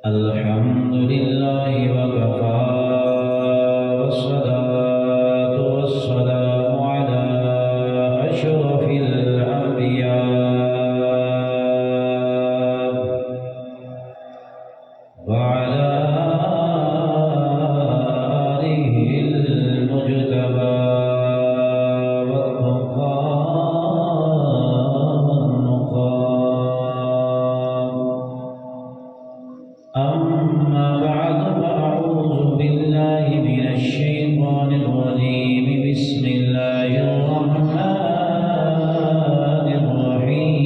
الحمد لله وكفى والصلاة والسلام على أشرف الأنبياء وعلى آله المجتبى والتقى والنقى. أما بعد فأعوذ بالله من الشيطان الرجيم. بسم الله الرحمن الرحيم.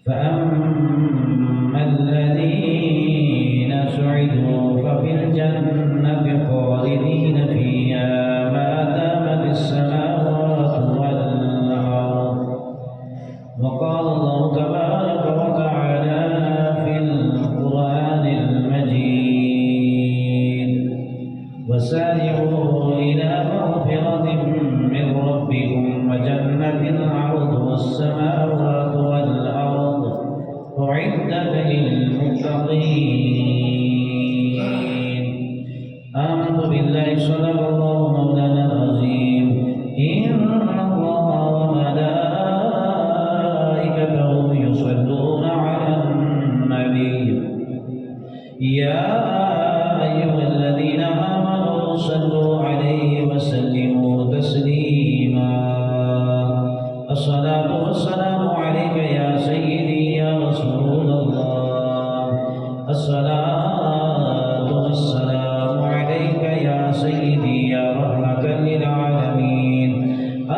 فأما الذين سعدوا ففي الجنة خالدين فيها ما دامت السماوات والأرض. وقال الله تبارك وتعالى في القرآن المجيد: وسارعوا إلى مغفرة من ربكم وجنة عرضها السماوات والأرض أعدت للمتقين. آمنت بالله صدق الله مولانا العظيم. إن الله وملائكته يصلون على النبي يا أيها الذين آمنوا صلوا عليه وسلموا تسليما. الصلاة والسلام عليك يا سيدي يا رسول الله. الصلاة والسلام عليك يا سيدي يا رحمة للعالمين.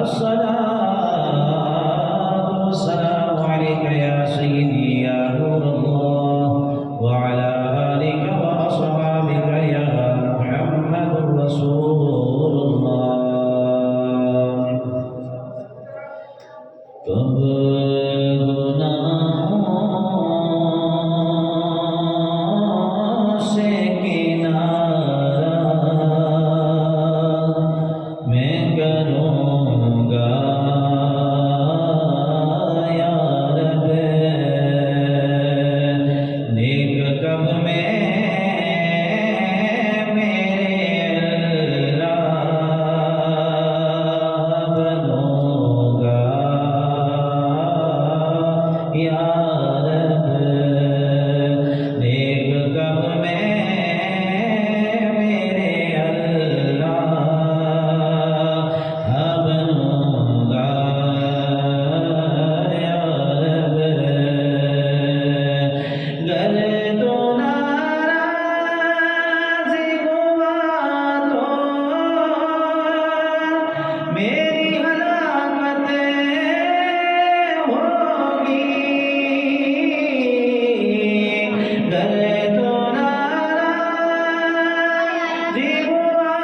الصلاة والسلام عليك يا سيدي يا نور الله وعلى آلك وأصحابك يا محمد رسول الله. کب گناہوں سے کنارہ میں کروں گا یا رب. نیک کب میں میرے اللہ بنوں گا یا رب. نیک کب میں میرے اللہ بنوں گا یا رب. گر تو ناراض ہوا تو میری ہلاکت ہوگی. گر تو ناراض ہوا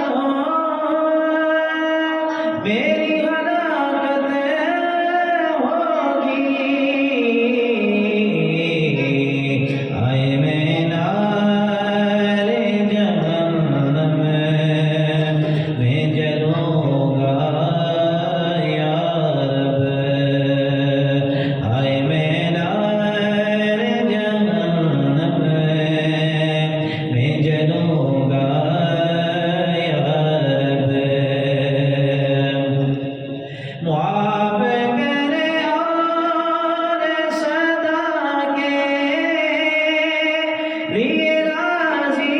تو میری ہلاکت ہوگی. آئے میں نار جہنم میں جلوں گا یا رب. آئے میں نار جہنم میں جلوں گا یا رب. معاف کرے اور صدا کے لیے راضی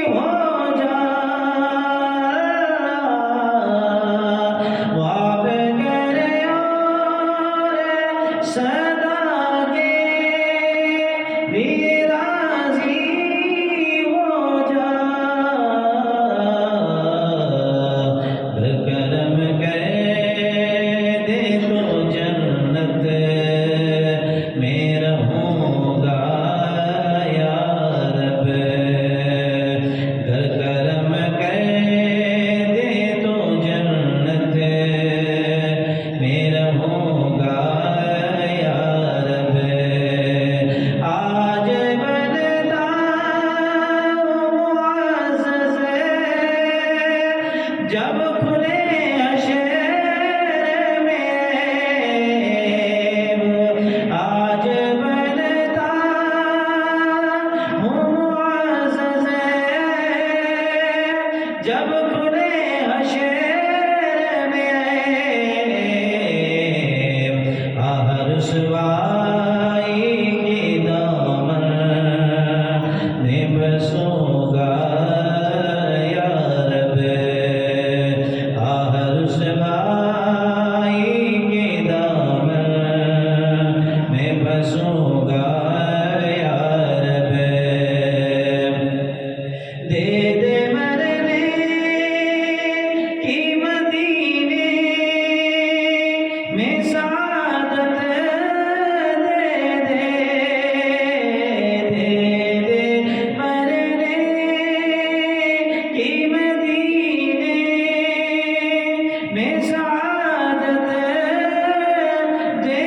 ہو جا. معاف کرے اور صدا کے لیے راضی ہو جا. کرم کر دے تو جنت میں رہوں گا یا رب. کرم کر دے تو جنت میں رہوں گا یا رب. آج بنتا ہوں معزز جب شہر میں ہر رسوائی کی دامن میں بسوں گا یا رب، ہر رسوائی کی دامن میں بسوں گا یا رب، دے دے مرنے کی مدینے میں سعادت، دے دے مرنے کی مدینے میں سعادت، دے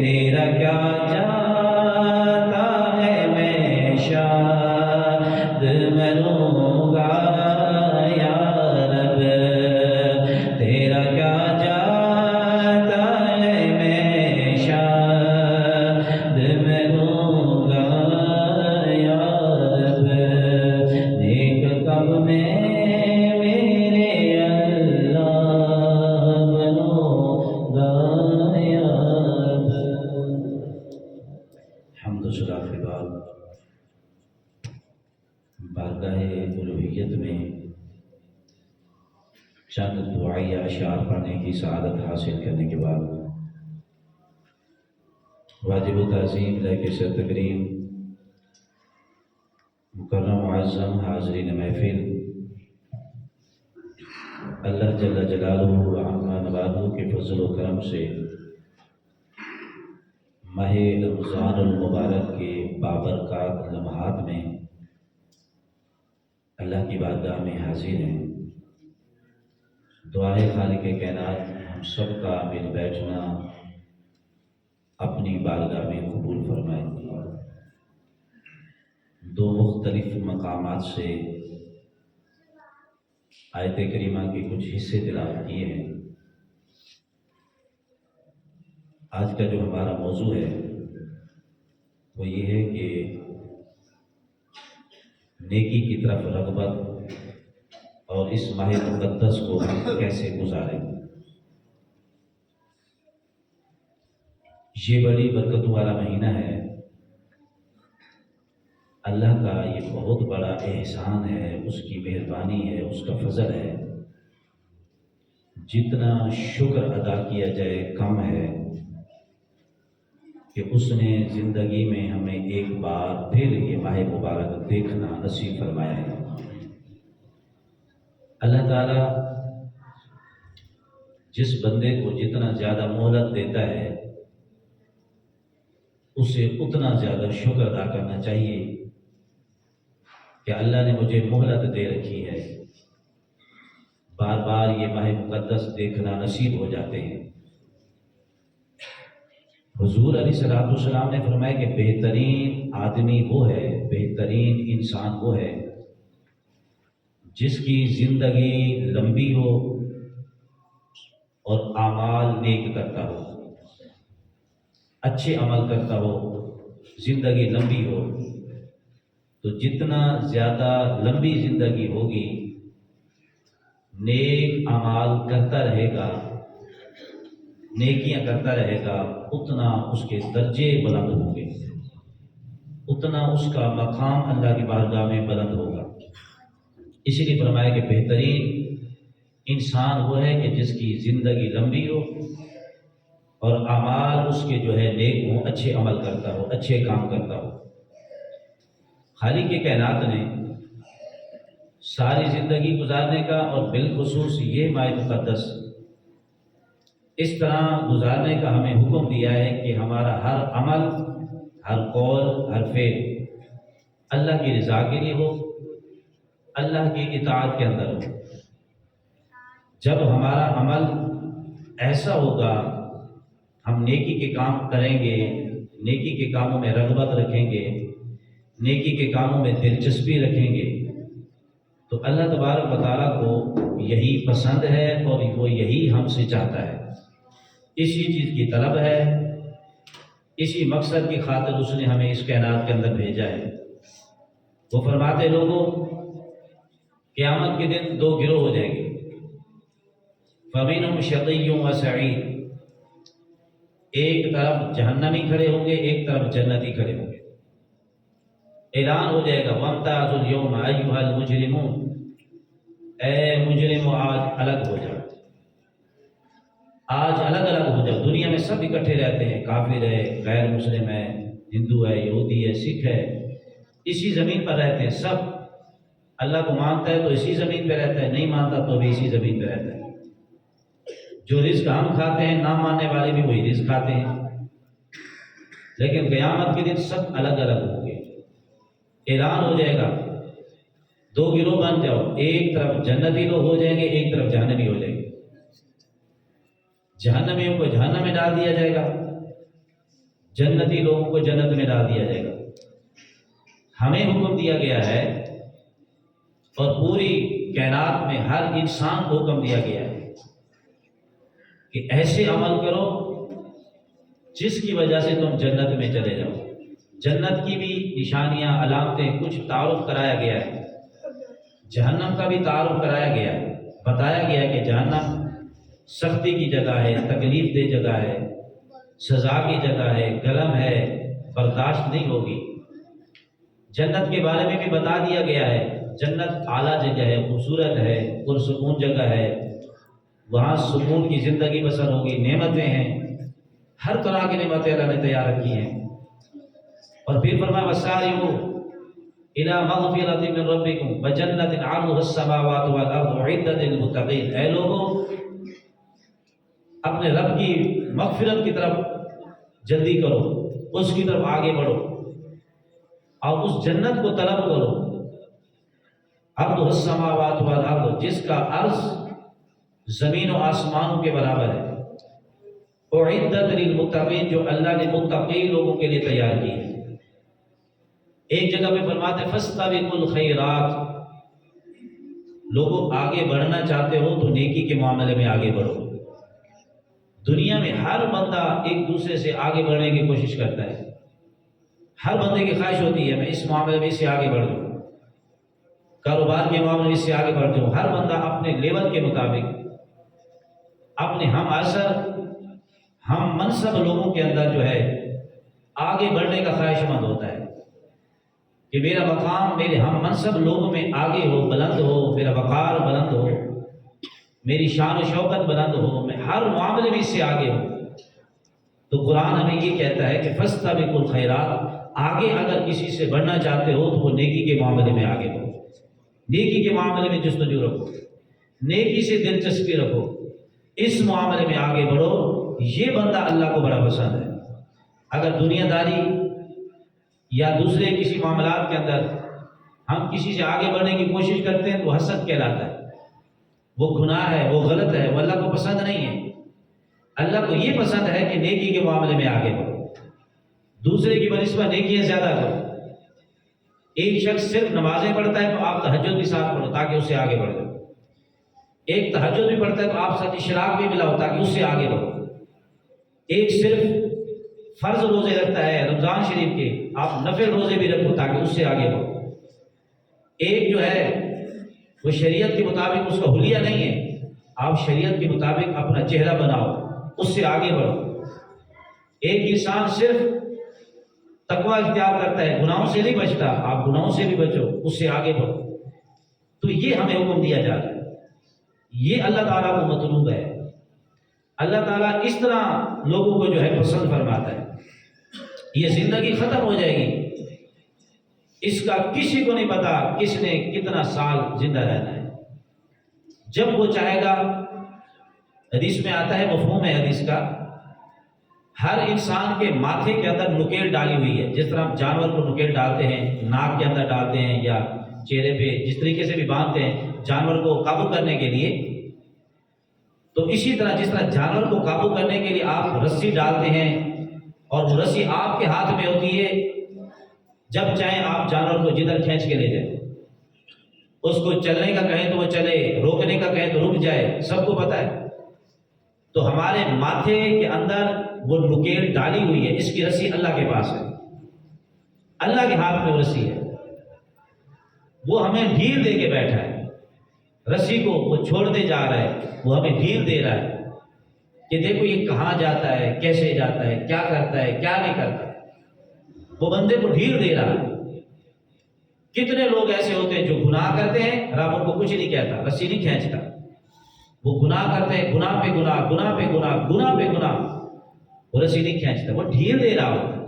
تیرا کیا جاتا ہے میں شاد مروں گا یا رب، تیرا کیا جاتا ہے میں شاد مروں گا یا رب، نیک کب میں میرے اللہ بنوں گا یا رب۔ حمد و ثنا کے بعد بارگاہ الوہیت میں چند دعائیہ اشعار پڑھنے کی سعادت حاصل کرنے کے بعد واجب و تعظیم لائق سر تقریم مکرم معظم حاضرین محفل، اللہ جل جلالہ و عم نوالہ کے فضل و کرم سے ماہ رمضان المبارک کے بابرکات لمحات میں اللہ کی بارگاہ میں حاضر ہیں۔ دعا ہے خالق کائنات ہم سب کا مل بیٹھنا اپنی بارگاہ میں قبول فرمائے۔ دو مختلف مقامات سے آیت کریمہ کے کچھ حصے تلاوت کیے ہیں۔ آج کا جو ہمارا موضوع ہے وہ یہ ہے کہ نیکی کی طرف رغبت اور اس ماہ مقدس کو کیسے گزاریں۔ یہ بڑی برکتوں والا مہینہ ہے، اللہ کا یہ بہت بڑا احسان ہے، اس کی مہربانی ہے، اس کا فضل ہے، جتنا شکر ادا کیا جائے کم ہے کہ اس نے زندگی میں ہمیں ایک بار پھر یہ ماہ مبارک دیکھنا نصیب فرمایا ہے۔ اللہ تعالیٰ جس بندے کو جتنا زیادہ مہلت دیتا ہے اسے اتنا زیادہ شکر ادا کرنا چاہیے کہ اللہ نے مجھے مہلت دے رکھی ہے، بار بار یہ ماہ مقدس دیکھنا نصیب ہو جاتے ہیں۔ حضور علیہ الصلوۃ والسلام نے فرمایا کہ بہترین آدمی وہ ہے، بہترین انسان وہ ہے جس کی زندگی لمبی ہو اور اعمال نیک کرتا ہو، اچھے عمل کرتا ہو، زندگی لمبی ہو۔ تو جتنا زیادہ لمبی زندگی ہوگی، نیک اعمال کرتا رہے گا، نیکیاں کرتا رہے گا، اتنا اس کے درجے بلند ہوں گے، اتنا اس کا مقام اللہ کی بارگاہ میں بلند ہوگا۔ اسی لیے فرمایا کہ بہترین انسان وہ ہے کہ جس کی زندگی لمبی ہو اور اعمال اس کے جو ہے نیک ہوں، اچھے عمل کرتا ہو، اچھے کام کرتا ہو۔ خالق کائنات نے ساری زندگی گزارنے کا اور بالخصوص یہ ماہ مقدس اس طرح گزارنے کا ہمیں حکم دیا ہے کہ ہمارا ہر عمل، ہر قول، ہر فعل اللہ کی رضا کے لیے ہو، اللہ کی اطاعت کے اندر ہو۔ جب ہمارا عمل ایسا ہوگا، ہم نیکی کے کام کریں گے، نیکی کے کاموں میں رغبت رکھیں گے، نیکی کے کاموں میں دلچسپی رکھیں گے، تو اللہ تبارک و تعالیٰ کو یہی پسند ہے اور وہ یہی ہم سے چاہتا ہے، اسی چیز کی طلب ہے، اسی مقصد کی خاطر اس نے ہمیں اس کائنات کے اندر بھیجا ہے۔ وہ فرماتے لوگوں قیامت کے دن دو گروہ ہو جائیں گے، فمنہم شقی و سعید، ایک طرف جہنمی کھڑے ہوں گے، ایک طرف جنتی کھڑے ہوں گے۔ اعلان ہو جائے گا وامتازوا اليوم ایھا المجرمون، اے مجرمو آج الگ ہو جاؤ، آج الگ الگ ہو جاؤ۔ دنیا میں سب اکٹھے رہتے ہیں، کافر ہے، غیر مسلم ہے، ہندو ہے، یہودی ہے، سکھ ہے، اسی زمین پر رہتے ہیں سب۔ اللہ کو مانتا ہے تو اسی زمین پہ رہتا ہے، نہیں مانتا تو بھی اسی زمین پہ رہتا ہے۔ جو رزق ہم کھاتے ہیں، نہ ماننے والے بھی وہی رزق کھاتے ہیں، لیکن قیامت کے دن سب الگ الگ ہوں گے۔ اعلان ہو جائے گا دو گروہ بن جاؤ، ایک طرف جنتی لوگ ہو جائیں گے، ایک طرف جہنمی ہو جائیں گے۔ جہنمیوں کو جہنم میں ڈال دیا جائے گا، جنتی لوگوں کو جنت میں ڈال دیا جائے گا۔ ہمیں حکم دیا گیا ہے اور پوری کائنات میں ہر انسان کو حکم دیا گیا ہے کہ ایسے عمل کرو جس کی وجہ سے تم جنت میں چلے جاؤ۔ جنت کی بھی نشانیاں، علامتیں، کچھ تعارف کرایا گیا ہے، جہنم کا بھی تعارف کرایا گیا ہے، بتایا گیا ہے کہ جہنم سختی کی جگہ ہے، تکلیف دہ جگہ ہے، سزا کی جگہ ہے، گرم ہے، برداشت نہیں ہوگی۔ جنت کے بارے میں بھی بتا دیا گیا ہے، جنت اعلیٰ جگہ ہے، خوبصورت ہے، پرسکون جگہ ہے، وہاں سکون کی زندگی بسر ہوگی، نعمتیں ہیں، ہر طرح کی نعمتیں اللہ نے تیار رکھی ہیں۔ اور پھر فرمایا وَسَارِعُوا إِلَىٰ مَغْفِرَةٍ مِّن رَّبِّكُمْ وَجَنَّةٍ عَرْضُهَا السَّمَاوَاتُ وَالْأَرْضُ أُعِدَّتْ لِلْمُتَّقِينَ، اے لوگوں اپنے رب کی مغفرت کی طرف جلدی کرو، اس کی طرف آگے بڑھو اور اس جنت کو طلب کرو۔ عرضُهَا السَّمَاوَاتُ وَالْأَرْضُ، جس کا عرض زمین و آسمانوں کے برابر ہے، اعدت للمتقین، جو اللہ نے متقی لوگوں کے لیے تیار کی ہے۔ ایک جگہ پہ فرماتے فاستبقوا الخیرات، لوگوں آگے بڑھنا چاہتے ہو تو نیکی کے معاملے میں آگے بڑھو۔ دنیا میں ہر بندہ ایک دوسرے سے آگے بڑھنے کی کوشش کرتا ہے، ہر بندے کی خواہش ہوتی ہے میں اس معاملے میں اس سے آگے بڑھ جاؤں، کاروبار کے معاملے میں اس سے آگے بڑھ جاؤں۔ ہر بندہ اپنے لیول کے مطابق، اپنے ہم عصر ہم منصب لوگوں کے اندر جو ہے آگے بڑھنے کا خواہش مند ہوتا ہے کہ میرا مقام میرے ہم منصب لوگوں میں آگے ہو، بلند ہو، میرا وقار بلند ہو، میری شان و شوکت بلند ہو، میں ہر معاملے میں اس سے آگے ہوں۔ تو قرآن ہمیں یہ کہتا ہے کہ فاستبقوا الخیرات، آگے اگر کسی سے بڑھنا چاہتے ہو تو وہ نیکی کے معاملے میں آگے بڑھو، نیکی کے معاملے میں جستجو رکھو، نیکی سے دلچسپی رکھو، اس معاملے میں آگے بڑھو۔ یہ بندہ اللہ کو بڑا پسند ہے۔ اگر دنیا داری یا دوسرے کسی معاملات کے اندر ہم کسی سے آگے بڑھنے کی کوشش کرتے ہیں تو وہ حسد کہلاتا ہے، وہ گناہ ہے، وہ غلط ہے، وہ اللہ کو پسند نہیں ہے۔ اللہ کو یہ پسند ہے کہ نیکی کے معاملے میں آگے بڑھو، دوسرے کی بنسبت نیکیاں زیادہ کرو۔ ایک شخص صرف نمازیں پڑھتا ہے تو آپ تہجد بھی ساتھ پڑھو تاکہ اس سے آگے بڑھ جاؤ۔ ایک تہجد بھی پڑھتا ہے تو آپ ساتھ اشراق بھی ملاؤ تاکہ اس سے آگے بڑھو۔ ایک صرف فرض روزے رکھتا ہے رمضان شریف کے، آپ نفل روزے بھی رکھو تاکہ اس سے آگے بڑھو۔ ایک جو ہے وہ شریعت کے مطابق اس کا حلیہ نہیں ہے، آپ شریعت کے مطابق اپنا چہرہ بناؤ، اس سے آگے بڑھو۔ ایک انسان صرف تقوی اختیار کرتا ہے، گناہوں سے نہیں بچتا، آپ گناہوں سے بھی بچو، اس سے آگے بڑھو۔ تو یہ ہمیں حکم دیا جا رہا ہے، یہ اللہ تعالیٰ کو مطلوب ہے۔ اللہ تعالیٰ اس طرح لوگوں کو جو ہے پسند فرماتا ہے۔ یہ زندگی ختم ہو جائے گی، اس کا کسی کو نہیں پتا کس نے کتنا سال زندہ رہنا ہے۔ جب وہ چاہے گا، حدیث میں آتا ہے، مفہوم ہے حدیث کا، ہر انسان کے ماتھے کے اندر نکیل ڈالی ہوئی ہے، جس طرح جانور کو نکیل ڈالتے ہیں، ناک کے اندر ڈالتے ہیں یا چہرے پہ جس طریقے سے بھی باندھتے ہیں جانور کو قابو کرنے کے لیے، تو اسی طرح جس طرح جانور کو قابو کرنے کے لیے آپ رسی ڈالتے ہیں اور وہ رسی آپ کے ہاتھ میں ہوتی ہے، جب چاہیں آپ جانور کو جدھر کھینچ کے لے جائیں، اس کو چلنے کا کہیں تو وہ چلے، روکنے کا کہیں تو رک جائے، سب کو پتہ ہے۔ تو ہمارے ماتھے کے اندر وہ نکیل ڈالی ہوئی ہے، اس کی رسی اللہ کے پاس ہے، اللہ کے ہاتھ میں وہ رسی ہے، وہ ہمیں ڈھیل دے کے بیٹھا ہے رسی کو وہ چھوڑتے جا رہا ہے، وہ ہمیں ڈھیل دے رہا ہے کہ دیکھو یہ کہاں جاتا ہے، کیسے جاتا ہے، کیا کرتا ہے، کیا نہیں کرتا، وہ بندے کو ڈھیل دے رہا ہے۔ کتنے لوگ ایسے ہوتے ہیں جو گناہ کرتے ہیں، رب ان کو کچھ نہیں کہتا، رسی نہیں کھینچتا، وہ گناہ کرتے ہیں، گناہ پہ گناہ، گناہ پہ گناہ، گناہ پہ گناہ، وہ رسی نہیں کھینچتا، وہ ڈھیل دے رہا ہوتا ہے۔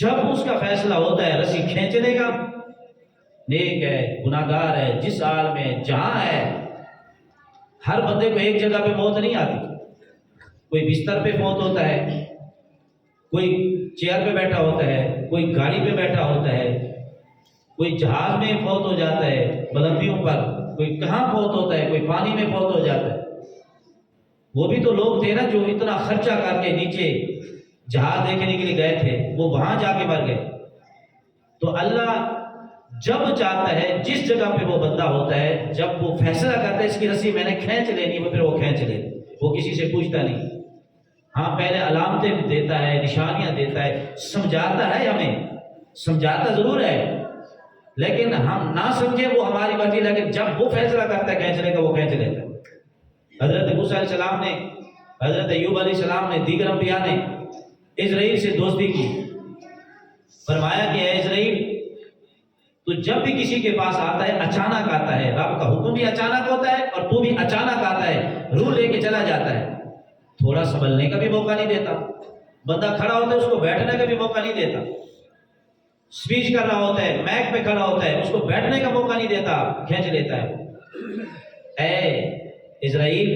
جب اس کا فیصلہ ہوتا ہے رسی کھینچنے کا، نیک ہے، گناہ گار ہے، جس حال میں جہاں ہے، ہر بندے کو ایک جگہ پہ موت نہیں آتی، کوئی بستر پہ موت ہوتا ہے، کوئی چیئر پہ بیٹھا ہوتا ہے، کوئی گاڑی پہ بیٹھا ہوتا ہے، کوئی جہاز میں فوت ہو جاتا ہے بلندیوں پر، کوئی کہاں فوت ہوتا ہے، کوئی پانی میں فوت ہو جاتا ہے۔ وہ بھی تو لوگ تھے نا جو اتنا خرچہ کر کے نیچے جہاز دیکھنے کے لیے گئے تھے، وہ وہاں جا کے مر گئے۔ تو اللہ جب چاہتا ہے، جس جگہ پہ وہ بندہ ہوتا ہے، جب وہ فیصلہ کرتا ہے اس کی رسی میں نے کھینچ لینی، وہ پھر وہ کھینچ لے، وہ کسی سے پوچھتا نہیں۔ ہاں پہلے علامتیں دیتا ہے، نشانیاں دیتا ہے، سمجھاتا ہے، ہمیں سمجھاتا ضرور ہے، لیکن ہم نہ سمجھے وہ ہماری مرضی، لیکن جب وہ فیصلہ کرتا ہے کھینچنے کا، وہ کھینچ لیتا ہے۔ حضرت موسیٰ علیہ السلام نے، حضرت ایوب علیہ السلام نے، دیگر انبیاء نے اسرائیل سے دوستی کی، فرمایا کہ اے اسرائیل، تو جب بھی کسی کے پاس آتا ہے اچانک آتا ہے، رب کا حکم بھی اچانک ہوتا ہے اور تو بھی اچانک آتا ہے، روح لے کے چلا جاتا ہے، تھوڑا سنبھلنے کا بھی موقع نہیں دیتا، بندہ کھڑا ہوتا ہے اس کو بیٹھنے کا بھی موقع نہیں دیتا، سپیچ کر رہا ہوتا ہے، میک پہ کھڑا ہوتا ہے، اس کو بیٹھنے کا موقع نہیں دیتا، کھینچ لیتا ہے۔ اے اسرائیل،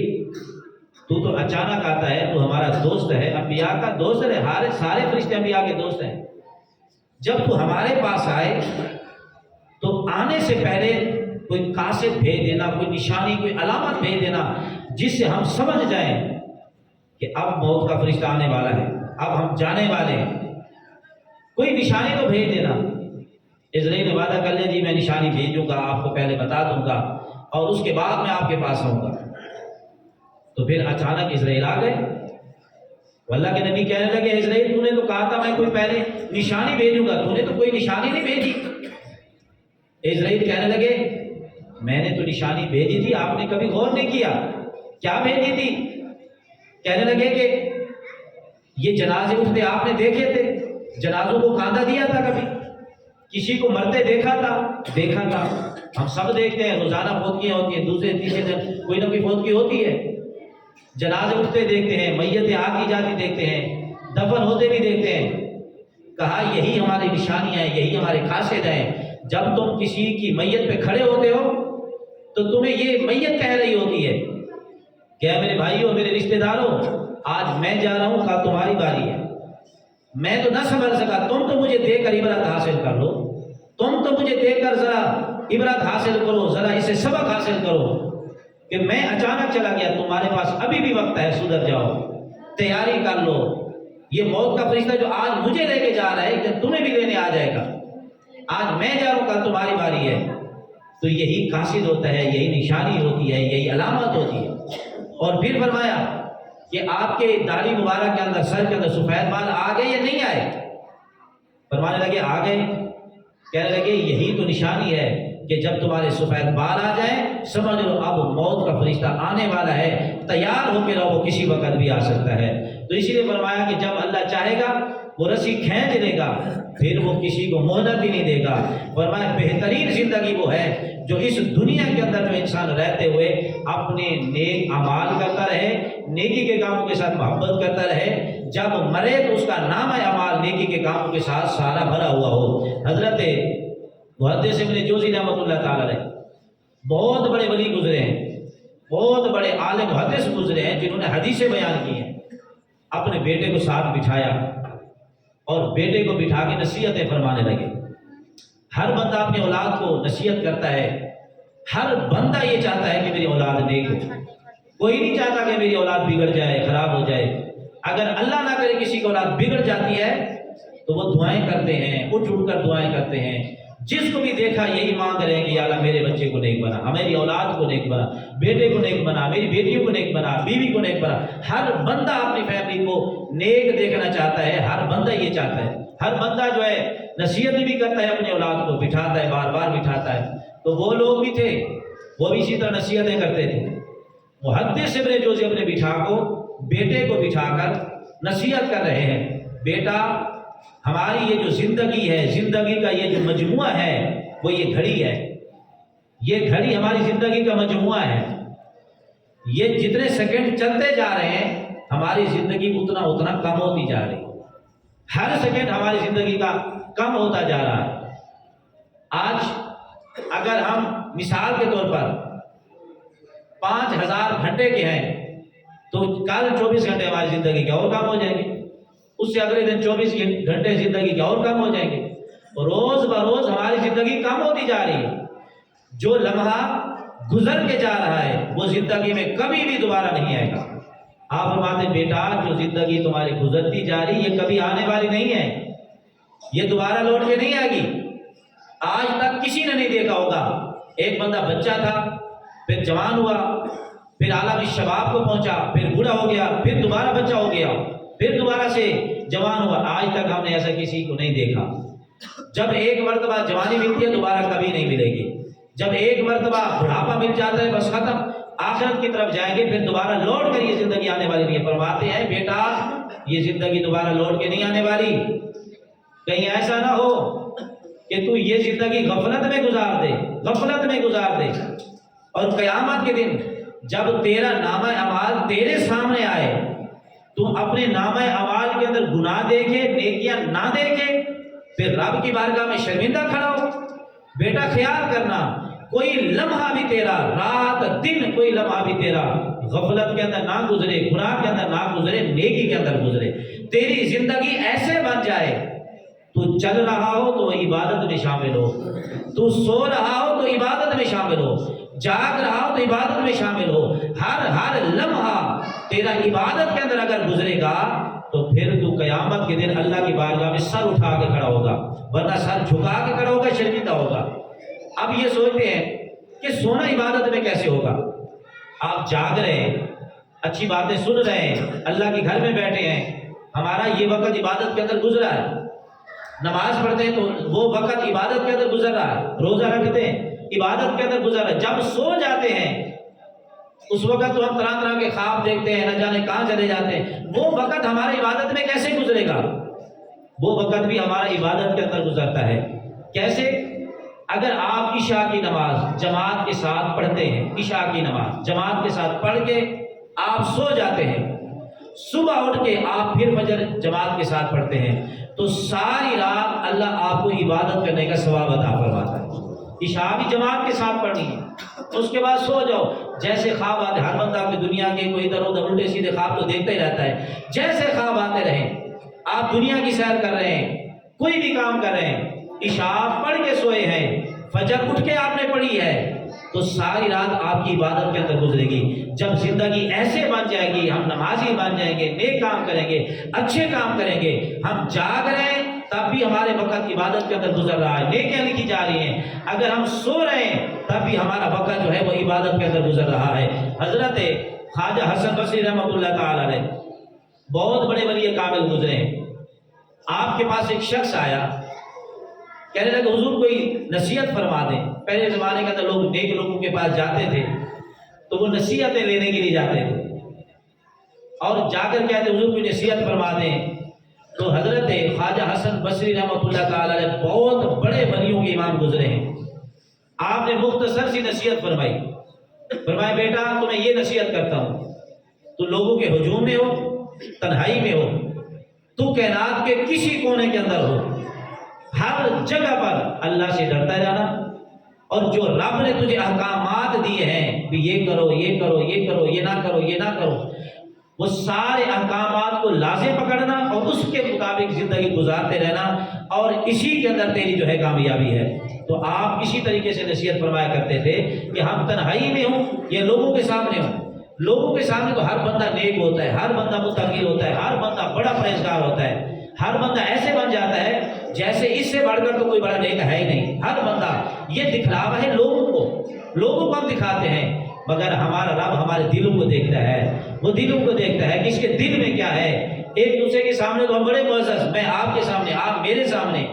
تو اچانک آتا ہے، تو ہمارا دوست ہے، انبیاء کا دوست ہے، سارے فرشتے انبیاء کے دوست ہیں، جب تو ہمارے پاس آئے تو آنے سے پہلے کوئی قاصد بھیج دینا، کوئی نشانی، کوئی علامت بھیج دینا، جس سے ہم سمجھ جائیں کہ اب موت کا فرشتہ آنے والا ہے، اب ہم جانے والے ہیں، کوئی نشانی تو بھیج دینا۔ اسرائیل نے وعدہ کر لیا، جی میں نشانی بھیجوں گا، آپ کو پہلے بتا دوں گا اور اس کے بعد میں آپ کے پاس آؤں گا۔ تو پھر اچانک اسرائیل آ گئے، اللہ کے نبی کہنے لگے، اسرائیل تو نے تو کہا تھا میں کوئی پہلے نشانی بھیجوں گا، تو نے تو کوئی نشانی نہیں بھیجی۔ اسرائیل کہنے لگے، میں نے تو نشانی بھیجی تھی، آپ نے کبھی غور نہیں کیا، کیا بھیجی تھی؟ کہنے لگے کہ یہ جنازے اٹھتے آپ نے دیکھے تھے، جنازوں کو کاندھا دیا تھا، کبھی کسی کو مرتے دیکھا تھا، ہم سب دیکھتے ہیں، روزانہ فوتکیاں ہوتی ہیں، دوسرے تیسرے دن کوئی نہ کوئی فوتکی ہوتی ہے، جنازے اٹھتے دیکھتے ہیں، میتیں آتی جاتی دیکھتے ہیں، دفن ہوتے بھی دیکھتے ہیں۔ کہا یہی ہماری نشانیاں ہیں، یہی ہمارے قاصد ہیں، جب تم کسی کی میت پہ کھڑے ہوتے ہو تو تمہیں یہ میت کہہ رہی ہوتی ہے کہ میرے بھائیوں، میرے رشتہ داروں، آج میں جا رہا ہوں، کل تمہاری باری ہے، میں تو نہ سنبھل سکا، تم تو مجھے دے کر عبرت حاصل کر لو، تم تو مجھے دے کر ذرا عبرت حاصل کرو، ذرا اسے سبق حاصل کرو کہ میں اچانک چلا گیا، تمہارے پاس ابھی بھی وقت ہے، سدھر جاؤ، تیاری کر لو، یہ موت کا فرشتہ جو آج مجھے لے کے جا رہا ہے کہ تمہیں بھی لینے آ جائے گا، آج میں جا رہا ہوں، کل تمہاری باری ہے۔ تو یہی قاصد ہوتا ہے، یہی نشانی ہوتی ہے، یہی علامت ہوتی ہے۔ اور پھر فرمایا کہ آپ کے داڑھی مبارک کے اندر، سر کے اندر سفید بال آ گئے یا نہیں آئے؟ فرمانے لگے آ گئے۔ کہنے لگے یہی تو نشانی ہے کہ جب تمہارے سفید بال آ جائیں، سمجھ لو اب موت کا فرشتہ آنے والا ہے، تیار ہو کے رہو، وہ کسی وقت بھی آ سکتا ہے۔ تو اسی لیے فرمایا کہ جب اللہ چاہے گا وہ رسی کھینچ لے گا، پھر وہ کسی کو مہلت ہی نہیں دے گا۔ فرمایا بہترین زندگی وہ ہے جو اس دنیا کے اندر جو انسان رہتے ہوئے اپنے نیک اعمال کرتا رہے، نیکی کے کاموں کے ساتھ محبت کرتا رہے، جب مرے تو اس کا نام اعمال نیکی کے کاموں کے ساتھ سارا بھرا ہوا ہو۔ حضرت محدث ابن جوزی رحمۃ اللہ تعالی علیہ بہت بڑے ولی گزرے ہیں، بہت بڑے عالم محدث گزرے ہیں، جنہوں نے حدیثیں بیان کی ہیں۔ اپنے بیٹے کو ساتھ بٹھایا اور بیٹے کو بٹھا کے نصیحتیں فرمانے لگے۔ ہر بندہ اپنی اولاد کو نصیحت کرتا ہے، ہر بندہ یہ چاہتا ہے کہ میری اولاد نیک ہو، کوئی نہیں چاہتا کہ میری اولاد بگڑ جائے، خراب ہو جائے۔ اگر اللہ نہ کرے کسی کی اولاد بگڑ جاتی ہے تو وہ دعائیں کرتے ہیں، اٹھ کر دعائیں کرتے ہیں، جس کو بھی دیکھا یہی مانگ رہے ہیں کہ یا اللہ میرے بچے کو نیک بنا، میری اولاد کو نیک بنا، بیٹے کو نیک بنا، میری بیٹیوں کو نیک بنا، بیوی کو نیک بنا۔ ہر بندہ اپنی فیملی کو نیک دیکھنا چاہتا ہے، ہر بندہ یہ چاہتا ہے۔ ہر بندہ جو ہے نصیحت بھی کرتا ہے، اپنی اولاد کو بٹھاتا ہے، بار بار بٹھاتا ہے۔ تو وہ لوگ بھی تھے وہ بھی اسی طرح نصیحتیں کرتے تھے۔ محدث ابن جوزی اپنے بیٹے کو بٹھا کر نصیحت کر رہے ہیں، بیٹا ہماری یہ جو زندگی ہے، زندگی کا یہ جو مجموعہ ہے وہ یہ گھڑی ہے، یہ گھڑی ہماری زندگی کا مجموعہ ہے، یہ جتنے سیکنڈ چلتے جا رہے ہیں ہماری زندگی اتنا اتنا کم ہوتی جا رہی ہے، ہر سیکنڈ ہماری زندگی کا کم ہوتا جا رہا ہے۔ آج اگر ہم مثال کے طور پر 5000 گھنٹے کے ہیں تو کل 24 گھنٹے ہماری زندگی کے اور کم ہو جائیں گے، اس سے اگلے دن 24 گھنٹے زندگی کے اور کم ہو جائیں گے، روز بروز ہماری زندگی کم ہوتی جا رہی ہے۔ جو لمحہ گزر کے جا رہا ہے وہ زندگی میں کبھی بھی دوبارہ نہیں آئے گا۔ آپ فرماتے ہیں بیٹا جو زندگی تمہاری گزرتی جا رہی یہ کبھی آنے والی نہیں ہے، یہ دوبارہ لوٹ کے نہیں آئے گی۔ آج تک کسی نے نہیں دیکھا ہوگا، ایک بندہ بچہ تھا، پھر جوان ہوا، پھر عالم شباب کو پہنچا، پھر بوڑھا ہو گیا، پھر دوبارہ بچہ ہو گیا، پھر دوبارہ سے جوان ہوا۔ آج تک ہم نے ایسا کسی کو نہیں دیکھا۔ جب ایک مرتبہ جوانی ملتی ہے دوبارہ کبھی نہیں ملے گی، جب ایک مرتبہ بڑھاپا مل جاتا ہے بس ختم، آخرت کی طرف جائیں گے، پھر دوبارہ لوٹ کر یہ زندگی آنے والی نہیں ہے۔ فرماتے ہیں بیٹا یہ زندگی دوبارہ لوٹ کے نہیں آنے والی، کہیں ایسا نہ ہو کہ تو یہ زندگی غفلت میں گزار دے، غفلت میں گزار دے، اور قیامت کے دن جب تیرا نامہ اعمال تیرے سامنے آئے تو اپنے نامہ اعمال کے اندر گناہ دیکھے، نیکیاں نہ دیکھے، پھر رب کی بارگاہ میں شرمندہ کھڑا ہو۔ بیٹا خیال کرنا کوئی لمحہ بھی تیرا، رات دن کوئی لمحہ بھی تیرا غفلت کے اندر نہ گزرے، گناہ کے اندر نہ گزرے، نیکی کے اندر گزرے۔ تیری زندگی ایسے بن جائے تو چل رہا ہو تو عبادت میں شامل ہو، تو سو رہا ہو تو عبادت میں شامل ہو، جاگ رہا ہو تو عبادت میں شامل ہو، ہر لمحہ تیرا عبادت کے اندر اگر گزرے گا تو پھر تو قیامت کے دن اللہ کی بارگاہ میں سر اٹھا کے کھڑا ہوگا، ورنہ سر جھکا کے کھڑا ہوگا، شرمندہ ہوگا۔ اب یہ سوچتے ہیں کہ سونا عبادت میں کیسے ہوگا؟ آپ جاگ رہے ہیں، اچھی باتیں سن رہے ہیں، اللہ کے گھر میں بیٹھے ہیں، ہمارا یہ وقت عبادت کے اندر گزرا ہے، نماز پڑھتے ہیں تو وہ وقت عبادت کے اندر گزر رہا ہے، روزہ رکھتے ہیں عبادت کے اندر گزر رہا ہے۔ جب سو جاتے ہیں اس وقت تو ہم طرح طرح کے خواب دیکھتے ہیں، نہ جانے کہاں چلے جاتے ہیں، وہ وقت ہمارے عبادت میں کیسے گزرے گا؟ وہ وقت بھی ہمارا عبادت کے اندر گزرتا ہے۔ کیسے؟ اگر آپ عشاء کی نماز جماعت کے ساتھ پڑھتے ہیں، عشاء کی نماز جماعت کے ساتھ پڑھ کے آپ سو جاتے ہیں، صبح اٹھ کے آپ پھر فجر جماعت کے ساتھ پڑھتے ہیں، تو ساری رات اللہ آپ کو عبادت کرنے کا ثواب عطا فرماتا ہے۔ عشاء بھی جماعت کے ساتھ پڑھنی ہے، اس کے بعد سو جاؤ۔ جیسے خواب آتے، ہر بندہ اپنی دنیا کے کوئی ادھر ادھر الٹے سیدھے خواب تو دیکھتا ہی رہتا ہے، جیسے خواب آتے رہیں، آپ دنیا کی سیر کر رہے ہیں، کوئی بھی کام کر رہے ہیں، عشاء پڑھ کے سوئے ہیں، فجر اٹھ کے آپ نے پڑھی ہے، تو ساری رات آپ کی عبادت کے اندر گزرے گی۔ جب زندگی ایسے بن جائے گی، ہم نمازی بن جائیں گے، نیک کام کریں گے، اچھے کام کریں گے، ہم جاگ رہے ہیں تب بھی ہمارے وقت عبادت کے اندر گزر رہا ہے، نیکیاں لکھی جا رہی ہیں، اگر ہم سو رہے ہیں تب بھی ہمارا وقت جو ہے وہ عبادت کے اندر گزر رہا ہے۔ حضرت خواجہ حسن بصری رحمۃ اللہ تعالی علیہ بہت بڑے ولی کامل گزرے ہیں۔ آپ کے پاس ایک شخص آیا، کہنے لگا حضور کوئی نصیحت فرما دیں۔ پہلے زمانے کے اندر لوگ نیک لوگوں کے پاس جاتے تھے تو وہ نصیحتیں لینے کے لیے جاتے تھے، اور جا کر کہتے حضور کوئی نصیحت فرما دیں۔ تو حضرت خواجہ حسن بصری رحمۃ اللہ تعالی علیہ بہت بڑے ولیوں کے امام گزرے ہیں، آپ نے مختصر سی نصیحت فرمائی، فرمایا بیٹا تمہیں یہ نصیحت کرتا ہوں، تو لوگوں کے ہجوم میں ہو، تنہائی میں ہو، تو کائنات کے کسی کونے کے اندر ہو، ہر جگہ پر اللہ سے ڈرتا جانا، اور جو رب نے تجھے احکامات دیے ہیں کہ یہ کرو یہ کرو یہ کرو یہ نہ کرو یہ نہ کرو، وہ سارے احکامات کو لازم پکڑنا اور اس کے مطابق زندگی گزارتے رہنا، اور اسی کے اندر تیری جو ہے کامیابی ہے۔ تو آپ اسی طریقے سے نصیحت فرمایا کرتے تھے کہ ہم تنہائی میں ہوں یا لوگوں کے سامنے ہوں، لوگوں کے سامنے تو ہر بندہ نیک ہوتا ہے، ہر بندہ متقی ہوتا ہے، ہر بندہ بڑا پرہیزگار ہوتا ہے، ہر بندہ ایسے بن جاتا ہے جیسے اس سے بڑھ کر تو کوئی بڑا نیک ہے ہی نہیں۔ ہر بندہ یہ دکھلاوا ہے لوگوں کو ہم دکھاتے ہیں، مگر ہمارا رب ہمارے دلوں کو دیکھتا ہے، وہ دلوں کو دیکھتا ہے کہ اس کے دل میں کیا ہے۔ ایک دوسرے کے سامنے تو ہم بڑے معزز، میں آپ کے سامنے، آپ میرے سامنے،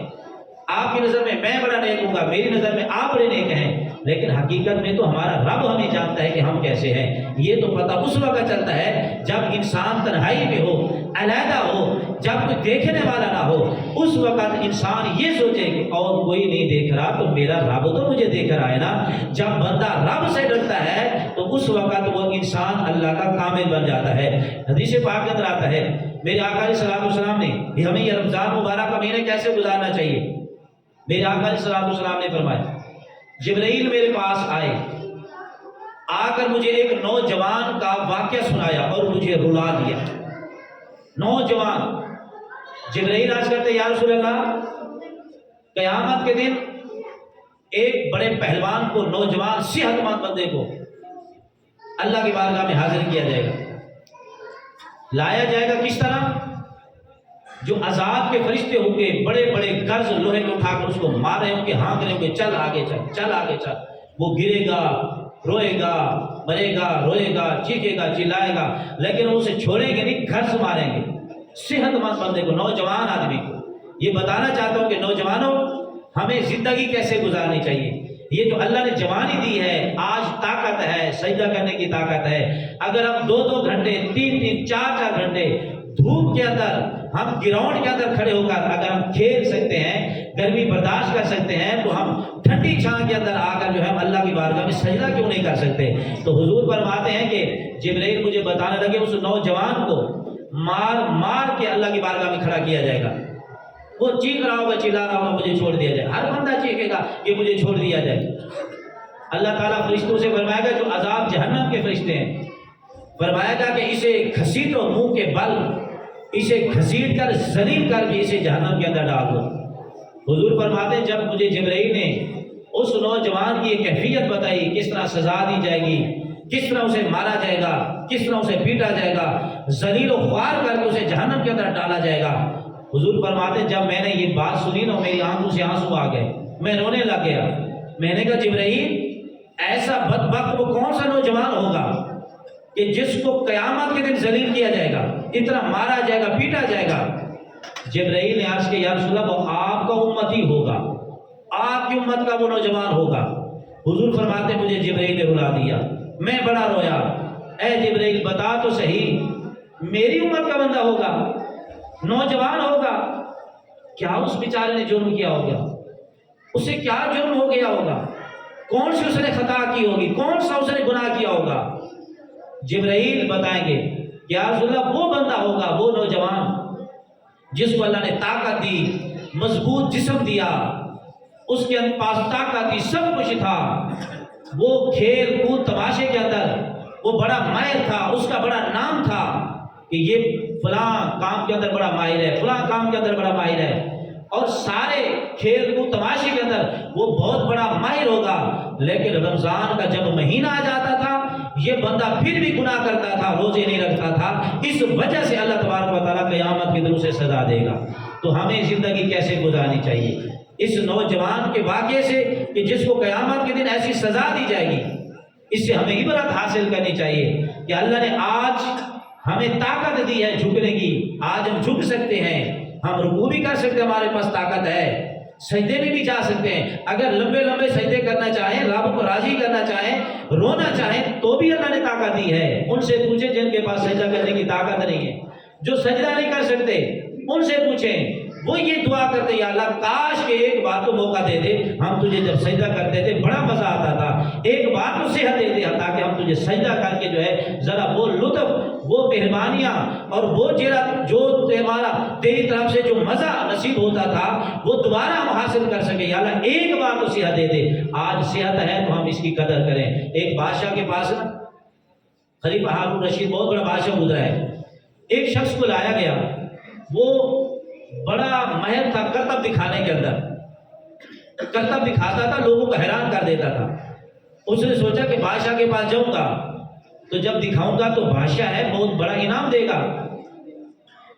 آپ کی نظر میں میں بڑا نیک ہوں گا، میری نظر میں آپ بڑے نیک ہیں، لیکن حقیقت میں تو ہمارا رب ہمیں جانتا ہے کہ ہم کیسے ہیں۔ یہ تو پتہ اس وقت چلتا ہے جب انسان تنہائی میں ہو، علیحدہ ہو، جب کوئی دیکھنے والا نہ ہو، اس وقت انسان یہ سوچے کہ اور کوئی نہیں دیکھ رہا تو میرا رب تو مجھے دیکھ رہا ہے نا۔ جب بندہ رب سے ڈرتا ہے تو اس وقت وہ انسان اللہ کا کامل بن جاتا ہے۔ حدیث پاک کے اندر آتا ہے میرے آقا علیہ الصلوۃ والسلام نے ہمیں یہ رمضان مبارک کا مہینے کیسے گزارنا چاہیے، میرے آقا علیہ الصلوۃ والسلام نے فرمایا جبرائیل میرے پاس آئے، آ کر مجھے ایک نوجوان کا واقعہ سنایا اور مجھے رلا دیا۔ نوجوان جبرائیل عرض کرتے یا رسول اللہ قیامت کے دن ایک بڑے پہلوان کو، نوجوان صحت مند بندے کو اللہ کی بارگاہ میں حاضر کیا جائے گا، لایا جائے گا کس طرح؟ جو عذاب کے فرشتے ہوں گے بڑے بڑے گرز لوہے کو اٹھا کر اس کو مار رہے ہوں گے، ہانک رہے ہوں گے چل آگے چل، چل آگے چل۔ وہ گرے گا، روئے گا، مرے گا، روئے گا، چیخے گا، چلائے گا، لیکن وہ اسے چھوڑیں گے نہیں، گھر سے ماریں گے۔ صحت مند بندے کو، نوجوان آدمی کو یہ بتانا چاہتا ہوں کہ نوجوانوں ہمیں زندگی کیسے گزارنی چاہیے۔ یہ جو اللہ نے جوانی دی ہے، آج طاقت ہے، سجدہ کرنے کی طاقت ہے۔ اگر ہم 2 گھنٹے، 3 4 گھنٹے دھوپ کے اندر، ہم گراؤنڈ کے اندر کھڑے ہو کر اگر ہم کھیل سکتے ہیں، گرمی برداشت کر سکتے ہیں، تو ہم ٹھنڈی چھاں کے اندر آ کر جو ہے اللہ کی بارگاہ میں سجدہ کیوں نہیں کر سکتے؟ تو حضور فرماتے ہیں کہ جبرائیل مجھے بتانے لگے اس نوجوان کو مار مار کے اللہ کی بارگاہ میں کھڑا کیا جائے گا۔ وہ چیخ رہا ہوگا، چلا رہا ہوگا مجھے چھوڑ دیا جائے، ہر بندہ چیخے گا کہ مجھے چھوڑ دیا جائے۔ اللہ تعالیٰ فرشتوں سے فرمائے گا جو عذاب جہنم کے فرشتے ہیں، فرمائے گا کہ اسے گھسیٹو منہ کے بل، اسے گھسیٹ کر ذلیل کر کے اسے جہنم کے اندر ڈال دو۔ حضور فرماتے ہیں جب مجھے جبرائیل نے اس نوجوان کی یہ کیفیت بتائی، کس طرح سزا دی جائے گی، کس طرح اسے مارا جائے گا، کس طرح اسے پیٹا جائے گا، ذلیل و خوار کر کے اسے جہنم کے اندر ڈالا جائے گا، حضور فرماتے ہیں جب میں نے یہ بات سنی نا میری آنکھوں سے آنسو آ گئے، میں رونے لگ گیا۔ میں نے کہا جبرائیل ایسا بدبخت وہ کون سا نوجوان ہوگا کہ جس کو قیامت کے دن ذلیل کیا جائے گا، اتنا مارا جائے گا، پیٹا جائے گا۔ جبرائیل نے عرض کیا یا رسول اللہ وہ آپ کا امتی ہوگا، آپ کی امت کا وہ نوجوان ہوگا۔ حضور فرماتے ہیں مجھے جبرائیل نے رلا دیا، میں بڑا رویا۔ اے جبرائیل بتا تو صحیح، میری امت کا بندہ ہوگا، نوجوان ہوگا، کیا اس بیچارے نے جرم کیا ہوگا؟ اسے کیا جرم ہو گیا ہوگا؟ کون سی اس نے خطا کی ہوگی؟ کون سا اس نے گناہ کیا ہوگا؟ جبرائیل بتائیں گے یا رسول اللہ وہ بندہ ہوگا، وہ نوجوان جس کو اللہ نے طاقت دی، مضبوط جسم دیا، اس کے پاس طاقت تھی، سب کچھ تھا، وہ کھیل کود تماشے کے اندر وہ بڑا ماہر تھا، اس کا بڑا نام تھا کہ یہ فلاں کام کے اندر بڑا ماہر ہے، فلاں کام کے اندر بڑا ماہر ہے، اور سارے کھیل کود تماشے کے اندر وہ بہت بڑا ماہر ہوگا۔ لیکن رمضان کا جب مہینہ آ جاتا تھا یہ بندہ پھر بھی گناہ کرتا تھا، روزے نہیں رکھتا تھا، اس وجہ سے اللہ تبارک و تعالیٰ قیامت کے دن اسے سزا دے گا۔ تو ہمیں زندگی کیسے گزارنی چاہیے؟ اس نوجوان کے واقعے سے کہ جس کو قیامت کے دن ایسی سزا دی جائے گی، اس سے ہمیں عبرت حاصل کرنی چاہیے کہ اللہ نے آج ہمیں طاقت دی ہے جھکنے کی، آج ہم جھک سکتے ہیں، ہم رکوع بھی کر سکتے ہیں، ہمارے پاس طاقت ہے، سجدے میں بھی جا سکتے ہیں، اگر لمبے لمبے سجدے کرنا چاہیں، رب کو راضی کرنا چاہیں، رونا چاہیں تو بھی اللہ نے طاقت دی ہے۔ ان سے پوچھیں جن کے پاس سجدہ کرنے کی طاقت نہیں ہے، جو سجدہ نہیں کر سکتے ان سے پوچھیں، وہ یہ دعا کرتے یا اللہ کاش کہ ایک بار تو موقع دے دے، ہم تجھے جب سجدہ کرتے تھے بڑا مزہ آتا تھا، ایک بار تو صحت دے دے تاکہ ہم تجھے سجدہ کر کے جو ہے ذرا وہ لطف، وہ مہربانیاں اور وہ جو تمہارا تیری طرف سے جو مزہ نصیب ہوتا تھا وہ دوبارہ ہم حاصل کر سکیں۔ یا اللہ ایک بار تو صحت دے دے، آج صحت ہے تو ہم اس کی قدر کریں۔ ایک بادشاہ کے پاس خلیفہ ہارون رشید بہت بڑا بادشاہ گزرا ہے، ایک شخص کو لایا گیا، وہ بڑا ماہر تھا کرتب دکھانے کے اندر، کرتب دکھاتا تھا، لوگوں کو حیران کر دیتا تھا۔ اس نے سوچا کہ بادشاہ کے پاس جاؤں گا تو جب دکھاؤں گا تو بادشاہ ہے بہت بڑا انعام دے گا۔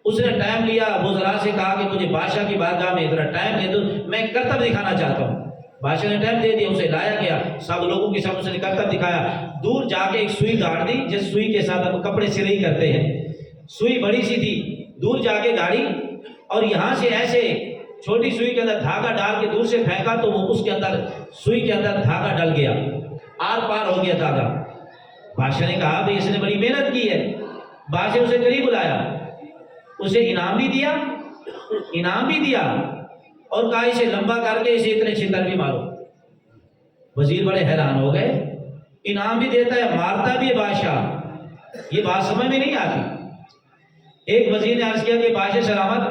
اس نے ٹائم لیا، وزراء سے کہا کہ مجھے بادشاہ کی بارگاہ میں ذرا ٹائم دے دو، میں کرتب دکھانا چاہتا ہوں۔ بادشاہ نے ٹائم دے دیا، اسے لایا گیا، سب لوگوں کے سامنے اس نے کرتب دکھایا، دور جا کے ایک سوئی گاڑ دی، جس سوئی کے ساتھ ہم کپڑے سلائی کرتے ہیں، سوئی بڑی سی تھی، دور جا کے گاڑی، اور یہاں سے ایسے چھوٹی سوئی کے اندر دھاگا ڈال کے دور سے پھینکا تو وہ اس کے اندر سوئی کے اندر دھاگا ڈل گیا، آر پار ہو گیا دھاگا۔ بادشاہ نے کہا بھئی اس نے بڑی محنت کی ہے۔ بادشاہ اسے قریب بلایا، اسے انعام بھی دیا اور کہا اسے لمبا کر کے اسے اتنے چھتر بھی مارو۔ وزیر بڑے حیران ہو گئے، انعام بھی دیتا ہے مارتا بھی ہے بادشاہ، یہ بات سمجھ میں نہیں آتی۔ ایک وزیر نے عرض کیا کہ بادشاہ سلامت،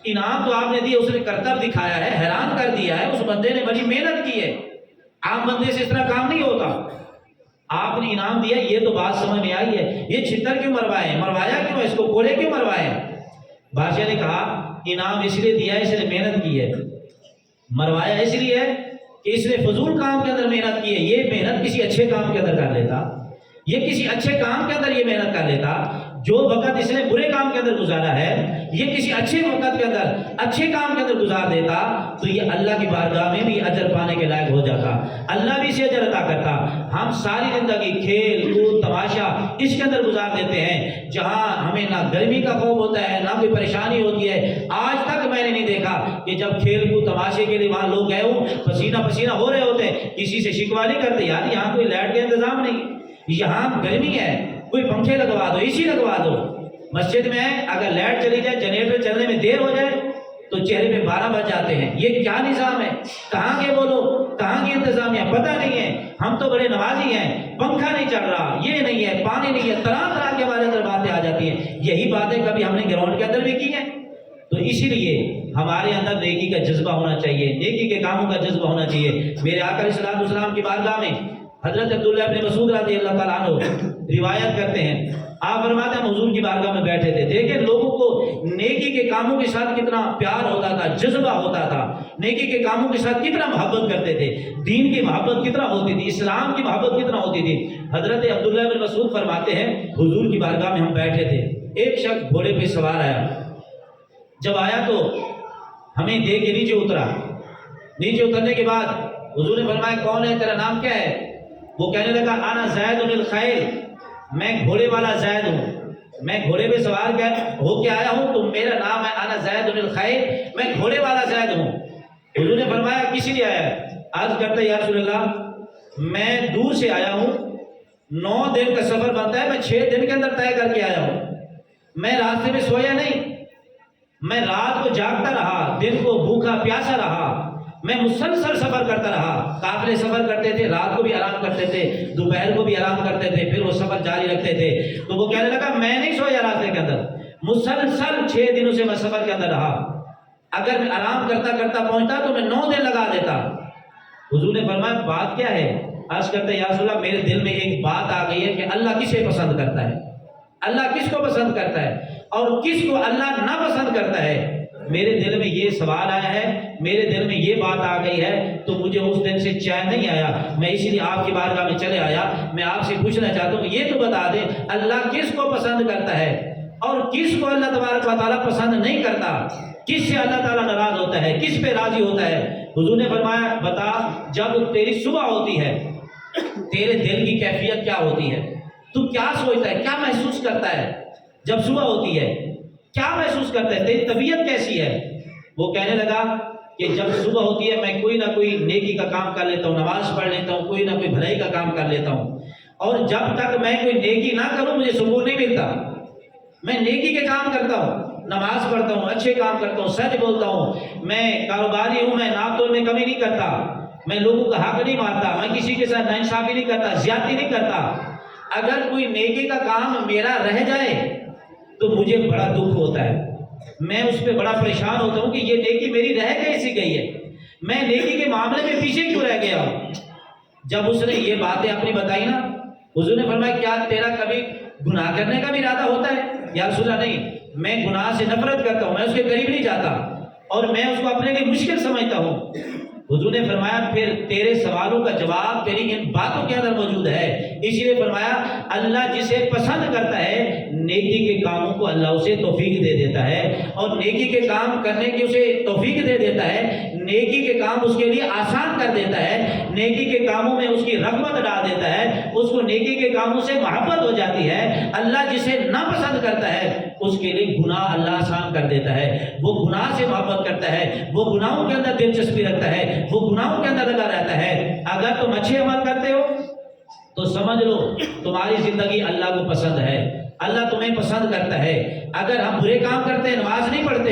انعام تو آپ نے دیا، اس نے کرتب دکھایا ہے، حیران کر دیا ہے، اس بندے نے بڑی محنت کی ہے، عام بندے سے اس طرح کام نہیں ہوتا، آپ نے انعام دیا، یہ تو بات سمجھ میں آئی ہے، یہ چھتر کیوں مروائے، مروایا کیوں، اس کو کوڑے کیوں مروائے؟ بادشاہ نے کہا انعام اس لیے دیا ہے اس نے محنت کی ہے، مروایا اس لیے ہے کہ اس نے فضول کام کے اندر محنت کی ہے، یہ محنت کسی اچھے کام کے اندر کر لیتا، یہ کسی اچھے کام کے اندر یہ محنت کر لیتا، جو وقت اس نے برے کام کے اندر گزارا ہے یہ کسی اچھے وقت کے اندر اچھے کام کے اندر گزار دیتا تو یہ اللہ کی بارگاہ میں بھی اجر پانے کے لائق ہو جاتا، اللہ بھی اسے اجر عطا کرتا۔ ہم ساری زندگی کھیل کود تماشا اس کے اندر گزار دیتے ہیں، جہاں ہمیں نہ گرمی کا خوف ہوتا ہے نہ کوئی پریشانی ہوتی ہے۔ آج تک میں نے نہیں دیکھا کہ جب کھیل کود تماشے کے لیے وہاں لوگ گئے ہوں پسینہ پسینہ ہو رہے ہوتے ہیں، کسی سے شکوا نہیں کرتے یار یہاں کوئی لائٹ کا انتظام نہیں، یہاں گرمی ہے، کوئی پنکھے لگوا دو، اسی لگوا دو۔ مسجد میں اگر لائٹ چلی جائے جنریٹر چلنے میں دیر ہو جائے تو چہرے پہ 12 بج جاتے ہیں، یہ کیا نظام ہے؟ کہاں کے وہ لوگ، کہاں کی انتظامیہ، پتہ نہیں ہے۔ ہم تو بڑے نوازی ہیں، پنکھا نہیں چل رہا، یہ نہیں ہے، پانی نہیں ہے، طرح طرح کے ہمارے اندر باتیں آ جاتی ہیں۔ یہی باتیں کبھی ہم نے گراؤنڈ کے اندر بھی کی ہیں۔ تو اسی لیے ہمارے اندر نیکی کا جذبہ ہونا چاہیے، نیکی کے کاموں کا جذبہ ہونا چاہیے۔ میرے آقا علیہ الصلوۃ والسلام کی بارگاہ میں حضرت عبداللہ ابن مسعود رضی اللہ تعالیٰ عنہ روایت کرتے ہیں، آپ فرماتے ہیں حضور کی بارگاہ میں بیٹھے تھے، دیکھیں لوگوں کو نیکی کے کاموں کے ساتھ کتنا پیار ہوتا تھا، جذبہ ہوتا تھا، نیکی کے کاموں کے ساتھ کتنا محبت کرتے تھے، دین کی محبت کتنا ہوتی تھی، اسلام کی محبت کتنا ہوتی تھی۔ حضرت عبداللہ بن مسعود فرماتے ہیں حضور کی بارگاہ میں ہم بیٹھے تھے، ایک شخص گھوڑے پہ سوار آیا، جب آیا تو ہمیں دیکھ کے نیچے اترا، نیچے اترنے کے بعد حضور نے فرمایا کون ہے، تیرا نام کیا ہے؟ وہ کہنے لگا انا زید الخیل، میں گھوڑے والا زید ہوں، میں گھوڑے پہ سوار ہو کے آیا ہوں تو میرا نام ہے انا زید الخیل، میں گھوڑے والا زید ہوں۔ حضور نے فرمایا کس لیے آیا ہے؟ عرض کرتا ہے یا رسول اللہ میں دور سے آیا ہوں، 9 دن کا سفر بنتا ہے، میں 6 دن کے اندر طے کر کے آیا ہوں، میں راستے میں سویا نہیں، میں رات کو جاگتا رہا، دن کو بھوکا پیاسا رہا، میں مسلسل سفر کرتا رہا، قافلے سفر کرتے تھے، رات کو بھی آرام کرتے تھے، دوپہر کو بھی آرام کرتے تھے، پھر وہ سفر جاری رکھتے تھے۔ تو وہ کہنے لگا میں نہیں سویا راستے کے اندر، مسلسل 6 دنوں سے میں سفر کے اندر رہا، اگر میں آرام کرتا کرتا پہنچتا تو میں 9 دن لگا دیتا۔ حضور نے فرمایا بات کیا ہے؟ عرض کرتے ہیں یا رسول اللہ میرے دل میں ایک بات آ گئی ہے کہ اللہ کسے پسند کرتا ہے، اللہ کس کو پسند کرتا ہے اور کس کو اللہ ناپسند کرتا ہے۔ میرے دل میں یہ سوال آیا ہے، میرے دل میں یہ بات آ گئی ہے، تو مجھے اس دن سے چین نہیں آیا، میں اسی لیے آپ کی بارگاہ میں چلے آیا۔ میں آپ سے پوچھنا چاہتا ہوں یہ تو بتا دیں اللہ کس کو پسند کرتا ہے اور کس کو اللہ تبارک و تعالیٰ پسند نہیں کرتا، کس سے اللہ تعالیٰ ناراض ہوتا ہے، کس پہ راضی ہوتا ہے؟ حضور نے فرمایا بتا، جب تیری صبح ہوتی ہے تیرے دل کی کیفیت کیا ہوتی ہے، تو کیا سوچتا ہے، کیا محسوس کرتا ہے؟ جب صبح ہوتی ہے کیا محسوس کرتا ہے، تیری طبیعت کیسی ہے؟ وہ کہنے لگا کہ جب صبح ہوتی ہے میں کوئی نہ کوئی نیکی کا کام کر لیتا ہوں، نماز پڑھ لیتا ہوں، کوئی نہ کوئی بھلائی کا کام کر لیتا ہوں، اور جب تک میں کوئی نیکی نہ کروں مجھے سکون نہیں ملتا۔ میں نیکی کے کام کرتا ہوں، نماز پڑھتا ہوں، اچھے کام کرتا ہوں، سچ بولتا ہوں، میں کاروباری ہوں، میں ناپ تول میں کمی نہیں کرتا، میں لوگوں کا حق نہیں مارتا، میں کسی کے ساتھ ناانصافی نہیں کرتا، زیادتی نہیں کرتا۔ اگر کوئی نیکی کا کام میرا رہ جائے تو مجھے بڑا دکھ ہوتا ہے، میں اس پہ بڑا پریشان ہوتا ہوں کہ یہ نیکی میری رہ کیسی گئی ہے، میں نیکی کے معاملے میں پیچھے کیوں رہ گیا ہوں۔ جب اس نے یہ باتیں اپنی بتائی نا، حضور نے فرمایا کیا تیرا کبھی گناہ کرنے کا بھی ارادہ ہوتا ہے؟ یا رسول اللہ نہیں، میں گناہ سے نفرت کرتا ہوں، میں اس کے قریب نہیں جاتا اور میں اس کو اپنے لیے مشکل سمجھتا ہوں۔ حضور نے فرمایا پھر تیرے سوالوں کا جواب تیری ان باتوں کے اندر موجود ہے، اسی لیے فرمایا اللہ جسے پسند کرتا ہے نیکی کے کاموں کو اللہ اسے توفیق دے دیتا ہے، اور نیکی کے کام کرنے کی اسے توفیق دے دیتا ہے، نیکی کے کام اس کے لیے آسان کر دیتا ہے، نیکی کے کاموں میں اس کی رغبت ڈال دیتا ہے، اس کو نیکی کے کاموں سے محبت ہو جاتی ہے۔ اللہ جسے ناپسند کرتا ہے اس کے لیے گناہ اللہ آسان کر دیتا ہے، وہ گناہ سے محبت کرتا ہے، وہ گناہوں کے اندر دلچسپی رکھتا ہے، وہ گناہوں کے اندر لگا رہتا ہے۔ اگر تم اچھے عمل کرتے ہو تو سمجھ لو تمہاری زندگی اللہ کو پسند ہے، اللہ تمہیں پسند کرتا ہے۔ اگر ہم برے کام کرتے ہیں، نماز نہیں پڑھتے،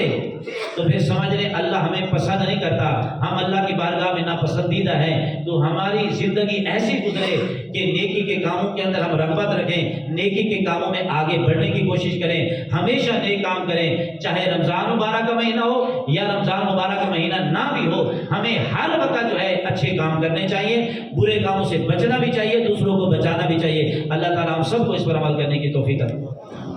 تو پھر سمجھ لیں اللہ ہمیں پسند نہیں کرتا، ہم اللہ کی بارگاہ میں ناپسندیدہ ہیں۔ تو ہماری زندگی ایسی گزرے کہ نیکی کے کاموں کے اندر ہم رغبت رکھیں، نیکی کے کاموں میں آگے بڑھنے کی کوشش کریں، ہمیشہ نیک کام کریں، چاہے رمضان مبارک کا مہینہ ہو یا رمضان مبارک کا مہینہ نہ بھی ہو، ہمیں ہر وقت جو ہے اچھے کام کرنے چاہیے، برے کاموں سے بچنا بھی چاہیے، دوسروں کو بچانا بھی چاہیے۔ اللہ تعالیٰ ہم سب کو اس پر عمل کرنے کی توفیق عطا فرمائے۔